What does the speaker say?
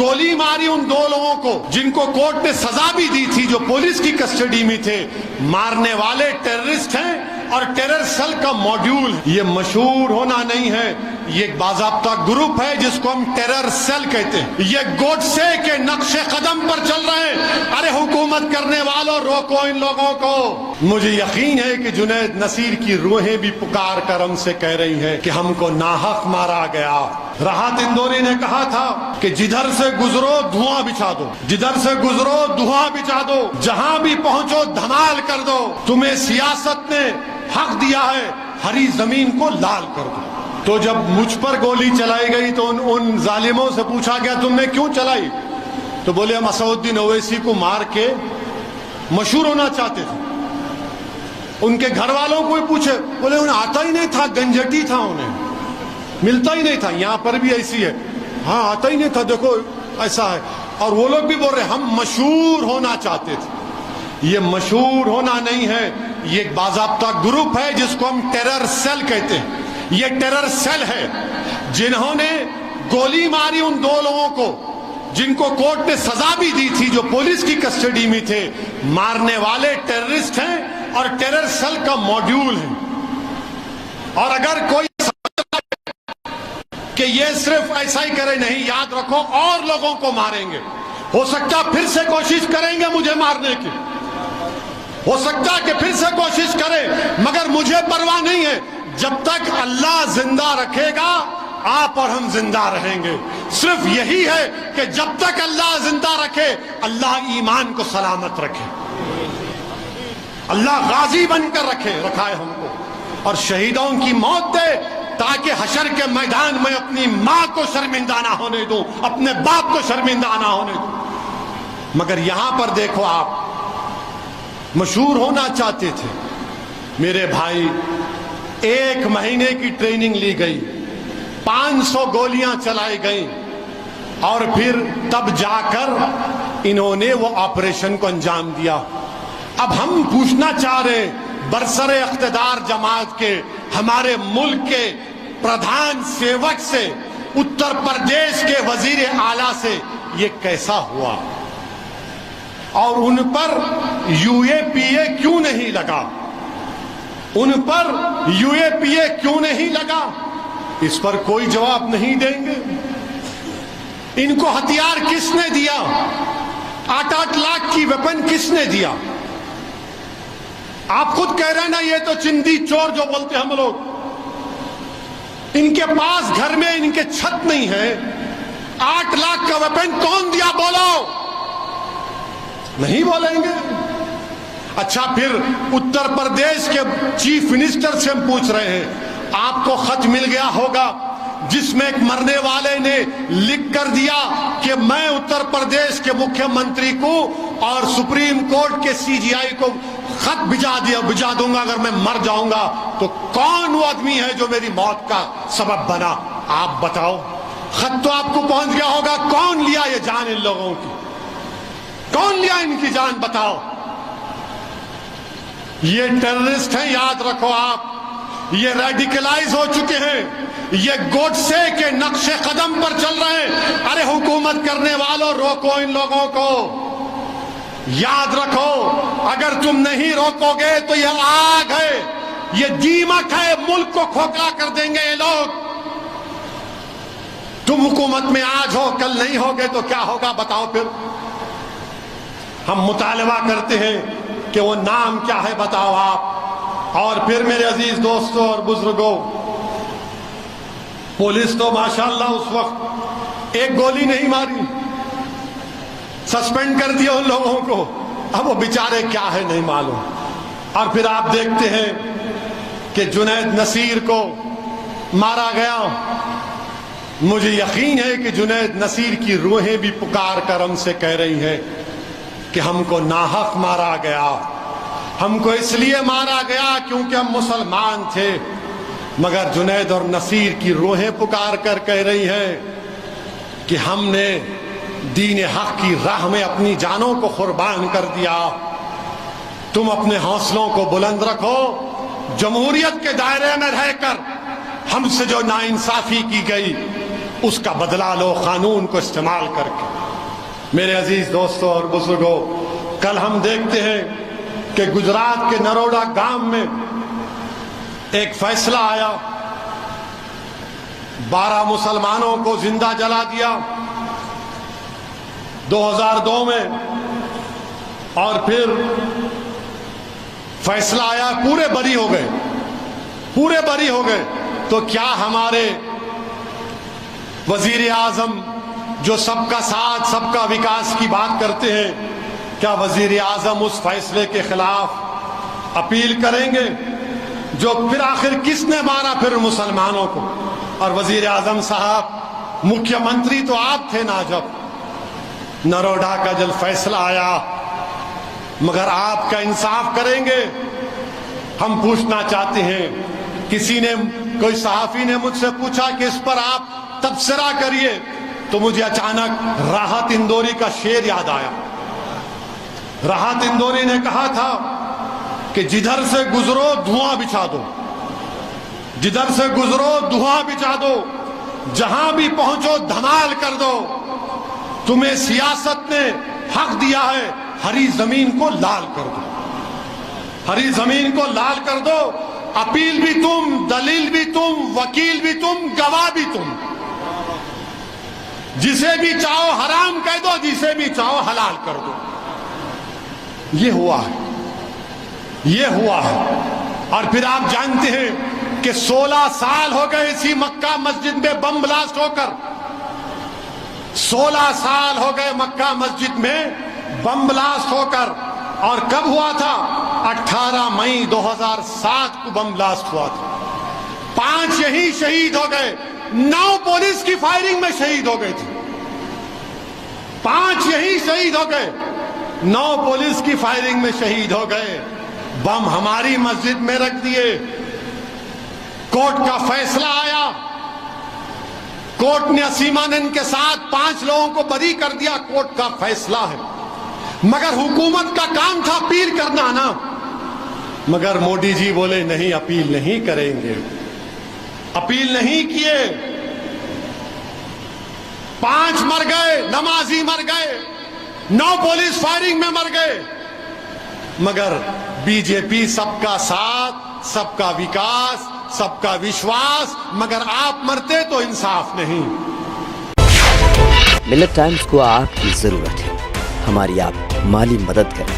گولی ماری ان دو لوگوں کو جن کو کورٹ نے سزا بھی دی تھی، جو پولیس کی کسٹڈی میں تھے. مارنے والے ٹیررسٹ ہیں اور ٹیرر سیل کا موڈیول. یہ مشہور ہونا نہیں ہے، یہ ایک باضابطہ گروپ ہے جس کو ہم ٹیرر سیل کہتے ہیں. یہ گوڈسے کے نقش قدم پر چل رہے ہیں. ارے حکومت کرنے والوں، روکو ان لوگوں کو. مجھے یقین ہے کہ جنید نصیر کی روحیں بھی پکار کر ہم سے کہہ رہی ہیں کہ ہم کو ناحق مارا گیا. راحت اندوری نے کہا تھا کہ جدھر سے گزرو دھواں بچھا دو، جدھر سے گزرو دھواں بچھا دو، جہاں بھی پہنچو دھمال کر دو. تمہیں سیاست نے حق دیا ہے، ہری زمین کو لال کر دو. تو جب مجھ پر گولی چلائی گئی تو ان ظالموں سے پوچھا گیا تم نے کیوں چلائی؟ تو بولے ہم اسد الدین اویسی کو مار کے مشہور ہونا چاہتے تھے. ان کے گھر والوں کو بھی پوچھے، بولے انہیں آتا ہی نہیں تھا، گنجٹی تھا، انہیں ملتا ہی نہیں تھا. یہاں پر بھی ایسی ہے، ہاں آتا ہی نہیں تھا، دیکھو ایسا ہے. اور وہ لوگ بھی بول رہے ہم مشہور ہونا چاہتے تھے. یہ مشہور ہونا نہیں ہے، یہ ایک باضابطہ گروپ ہے جس کو ہم ٹیرر سیل کہتے ہیں. یہ ٹیرر سیل ہے جنہوں نے گولی ماری ان دو لوگوں کو جن کو کورٹ نے سزا بھی دی تھی، جو پولیس کی کسٹڈی میں تھے. مارنے والے ٹیررسٹ ہیں اور ٹیرر سیل کا موڈیول ہے. اور اگر کوئی کہ یہ صرف ایسا ہی کرے، نہیں، یاد رکھو اور لوگوں کو ماریں گے. ہو سکتا پھر سے کوشش کریں گے مجھے مارنے کی، ہو سکتا کہ پھر سے کوشش کرے، مگر مجھے پرواہ نہیں ہے. جب تک اللہ زندہ رکھے گا آپ اور ہم زندہ رہیں گے. صرف یہی ہے کہ جب تک اللہ زندہ رکھے، اللہ ایمان کو سلامت رکھے، اللہ غازی بن کر رکھائے ہم کو، اور شہیدوں کی موت دے تاکہ حشر کے میدان میں اپنی ماں کو شرمندہ نہ ہونے دوں، اپنے باپ کو شرمندہ نہ ہونے دوں. مگر یہاں پر دیکھو، آپ مشہور ہونا چاہتے تھے. میرے بھائی، 1 مہینے کی ٹریننگ لی گئی، 500 گولیاں چلائی گئیں، اور پھر تب جا کر انہوں نے وہ آپریشن کو انجام دیا. اب ہم پوچھنا چاہ رہے برسر اقتدار جماعت کے، ہمارے ملک کے پردھان سیوک سے، اتر پردیش کے وزیر اعلیٰ سے، یہ کیسا ہوا؟ اور ان پر UAPA کیوں نہیں لگا؟ ان پر UAPA کیوں نہیں لگا؟ اس پر کوئی جواب نہیں دیں گے. ان کو ہتھیار کس نے دیا؟ 8-8 لاکھ کی ویپن کس نے دیا؟ آپ خود کہہ رہے ہیں نا، یہ تو چندی چور جو بولتے ہم لوگ. ان کے پاس گھر میں ان کے چھت نہیں ہے. 8 لاکھ کا ویپن کون دیا؟ بولو. نہیں بولیں گے. اچھا، پھر اتر پردیش کے چیف منسٹر سے ہم پوچھ رہے ہیں، آپ کو خط مل گیا ہوگا جس میں ایک مرنے والے نے لکھ کر دیا کہ میں اتر پردیش کے مکھیہ منتری کو اور سپریم کورٹ کے CGI کو خط بھجا دوں گا اگر میں مر جاؤں گا. تو کون وہ آدمی ہے جو میری موت کا سبب بنا؟ آپ بتاؤ. خط تو آپ کو پہنچ گیا ہوگا. کون لیا یہ جان ان لوگوں کی؟ کون لیا ان کی جان؟ بتاؤ. یہ ٹیررسٹ ہیں، یاد رکھو آپ. یہ ریڈیکلائز ہو چکے ہیں، یہ گوڈسے کے نقش قدم پر چل رہے ہیں. ارے حکومت کرنے والوں، روکو ان لوگوں کو. یاد رکھو، اگر تم نہیں روکو گے تو یہ آگ ہے، یہ دیمک ہے، ملک کو کھوکھلا کر دیں گے یہ لوگ. تم حکومت میں آج ہو، کل نہیں ہوگے تو کیا ہوگا؟ بتاؤ. پھر ہم مطالبہ کرتے ہیں کہ وہ نام کیا ہے، بتاؤ آپ. اور پھر میرے عزیز دوستوں اور بزرگوں، پولیس تو ماشاءاللہ اس وقت ایک گولی نہیں ماری، سسپینڈ کر دیا ان لوگوں کو. اب وہ بیچارے کیا ہے نہیں معلوم. اور پھر آپ دیکھتے ہیں کہ جنید نصیر کو مارا گیا. مجھے یقین ہے کہ جنید نصیر کی روحیں بھی پکار کر ہم سے کہہ رہی ہیں کہ ہم کو ناحق مارا گیا. ہم کو اس لیے مارا گیا کیونکہ ہم مسلمان تھے. مگر جنید اور نصیر کی روحیں پکار کر کہہ رہی ہیں کہ ہم نے دین حق کی راہ میں اپنی جانوں کو قربان کر دیا. تم اپنے حوصلوں کو بلند رکھو. جمہوریت کے دائرے میں رہ کر ہم سے جو ناانصافی کی گئی، اس کا بدلہ لو قانون کو استعمال کر کے۔ میرے عزیز دوستوں اور بزرگوں، کل ہم دیکھتے ہیں کہ گجرات کے نروڈا گاؤں میں ایک فیصلہ آیا، 12 مسلمانوں کو زندہ جلا دیا 2002 میں، اور پھر فیصلہ آیا پورے بری ہو گئے، پورے بری ہو گئے۔ تو کیا ہمارے وزیر اعظم جو سب کا ساتھ سب کا وکاس کی بات کرتے ہیں، کیا وزیر اعظم اس فیصلے کے خلاف اپیل کریں گے؟ جو پھر آخر کس نے مارا پھر مسلمانوں کو؟ اور وزیر اعظم صاحب، مکھیہ منتری تو آپ تھے نا جب نروڈا کا جب فیصلہ آیا، مگر آپ کا انصاف کریں گے؟ ہم پوچھنا چاہتے ہیں، کسی نے، کوئی صحافی نے مجھ سے پوچھا کہ اس پر آپ تبصرہ کریے، تو مجھے اچانک راحت اندوری کا شعر یاد آیا۔ راحت اندوری نے کہا تھا کہ جدھر سے گزرو دھواں بچھا دو، جدھر سے گزرو دھواں بچھا دو، جہاں بھی پہنچو دھمال کر دو، تمہیں سیاست نے حق دیا ہے، ہری زمین کو لال کر دو، ہری زمین کو لال کر دو۔ اپیل بھی تم، دلیل بھی تم، وکیل بھی تم، گواہ بھی تم، جسے بھی چاہو حرام کہہ دو، جسے بھی چاہو حلال کر دو۔ یہ ہوا ہے، یہ ہوا ہے۔ اور پھر آپ جانتے ہیں کہ 16 سال ہو گئے اسی مکہ مسجد میں بم بلاسٹ ہو کر، 16 سال ہو گئے مکہ مسجد میں بم بلاسٹ ہو کر۔ اور کب ہوا تھا؟ 18 مئی 2007 کو بم بلاسٹ ہوا تھا۔ 5 یہی شہید ہو گئے، 9 پولیس کی فائرنگ میں شہید ہو گئے تھے، 5 یہی شہید ہو گئے، 9 پولیس کی فائرنگ میں شہید ہو گئے۔ بم ہماری مسجد میں رکھ دیے۔ کورٹ کا فیصلہ آیا، کورٹ نے اسیمانند کے ساتھ 5 لوگوں کو بری کر دیا، کورٹ کا فیصلہ ہے۔ مگر حکومت کا کام تھا اپیل کرنا نا، مگر مودی جی بولے نہیں، اپیل نہیں کریں گے، اپیل نہیں کیے۔ 5 مر گئے، نمازی مر گئے، 9 پولیس فائرنگ میں مر گئے، مگر بی جے پی سب کا ساتھ، سب کا وکاس، سب کا وشواس، مگر آپ مرتے تو انصاف نہیں۔ ملت ٹائمز کو آپ کی ضرورت ہے، ہماری آپ مالی مدد کریں۔